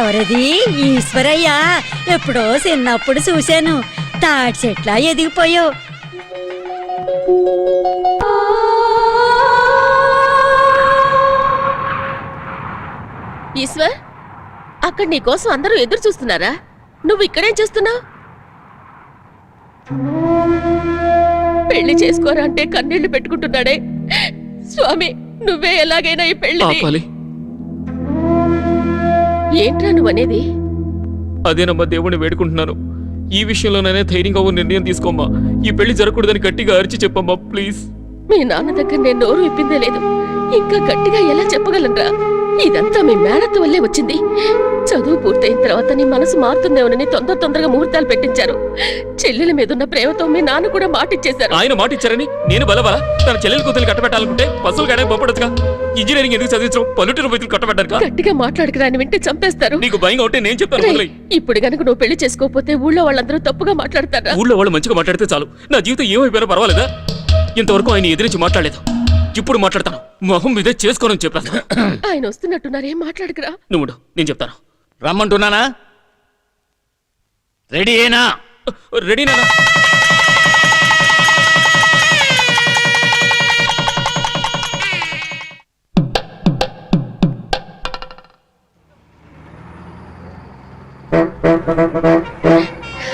ఎవరది? ఈశ్వరయ్య. ఎప్పుడో చిన్నప్పుడు చూశాను. తాటి చెట్లా ఎదిగిపోయావు. ఈశ్వర్, అక్కడ నీకోసం అందరూ ఎదురు చూస్తున్నారా? నువ్వు ఇక్కడేం చేస్తున్నావు? పెళ్లి చేసుకోరా అంటే కన్నీళ్లు పెట్టుకుంటున్నాడే. స్వామి, నువ్వే ఎలాగైనా ఈ పెళ్లి. ఏంట్రా నువ్వనేది? అదేనమ్మా, దేవుణ్ణి వేడుకుంటున్నాను. ఈ విషయంలోనైనా ధైర్యంగా నిర్ణయం తీసుకోమ్మా. ఈ పెళ్లి జరగకూడదని గట్టిగా అరిచి చెప్పమ్మా, ప్లీజ్. మీ నాన్న దగ్గర నేను నోరు విప్పిందే లేదు. ఇంకా గట్టిగా ఎలా చెప్పగలనరా? ఇదంతా మీ మేనత్త వల్లే వచ్చింది. చదువు పూర్తయిన తర్వాత నీ మనసు మారుతుందేమోనని తొందరగా ముహూర్తాలు పెట్టించారు. చెల్లెల మీదున్న ప్రేమతో మీ నాన్న కూడా మాటిచ్చేశారు. ఆయన మాటిచ్చారని నేను బలవలా? తన చెల్లెల కూతురు కట్టబెట్టాలనుకుంటే పశువులు గానే పంపడదుగా. ఇంజనీరింగ్ ఎందుకు చదివించడం? పల్లెటూరు వైద్యులు కట్టబెట్టారు. గట్టిగా మాట్లాడకరా, అని వింటే చంపేస్తారు. నీకు భయంగా ఉంటే నేను చెప్తాను. ఇప్పుడు గనుక నువ్వు పెళ్లి చేసుకోకపోతే ఊళ్ళో వాళ్ళందరూ తప్పుగా మాట్లాడతారా? ఊళ్ళో వాళ్ళు మంచిగా మాట్లాడితే చాలు. నా జీవితం ఏమైపోయినా పర్వాలేదా? ఇంతవరకు ఆయన ఎదిరించి మాట్లాడలేదు. ఇప్పుడు మాట్లాడతాను. మొహం మీదే చేసుకోనని చెప్పాను. ఆయన వస్తున్నట్టున్నారు, ఏం మాట్లాడకరా. నువ్వు నేను చెప్తాను. రమ్మంటున్నానా? రెడీ అయినా? రెడీనా?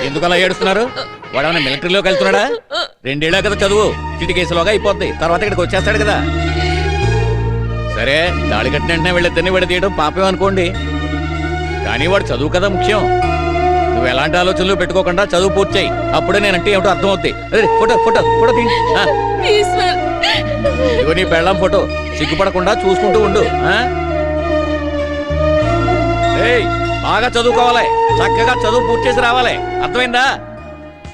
ఎందుకలా ఏడుస్తున్నారు? వాడేమన్నా మిలిటరీలోకి వెళ్తున్నాడా? 2 ఏళ్ళ కదా చదువు, చిటికేసులోగా అయిపోద్ది. తర్వాత ఇక్కడికి వచ్చేస్తాడు కదా. సరే, దాడి కట్టిన వెంటనే వీళ్ళిద్దరిని విడదీయడం పాపం అనుకోండి. కానీ వాడు చదువు కదా ముఖ్యం. నువ్వు ఎలాంటి ఆలోచనలు పెట్టుకోకుండా చదువు పూర్తి చేయి. అప్పుడే నేనంటే ఏమిటో అర్థం అవుతాయి. ఫోటో ఫోటో ఫోటో తీ. ఇదిగో నీ పెళ్ళాం ఫోటో. సిగ్గుపడకుండా చూసుకుంటూ ఉండు. బాగా చదువుకోవాలి. చక్కగా చదువు పూర్తి చేసి రావాలి. అర్థమైందా?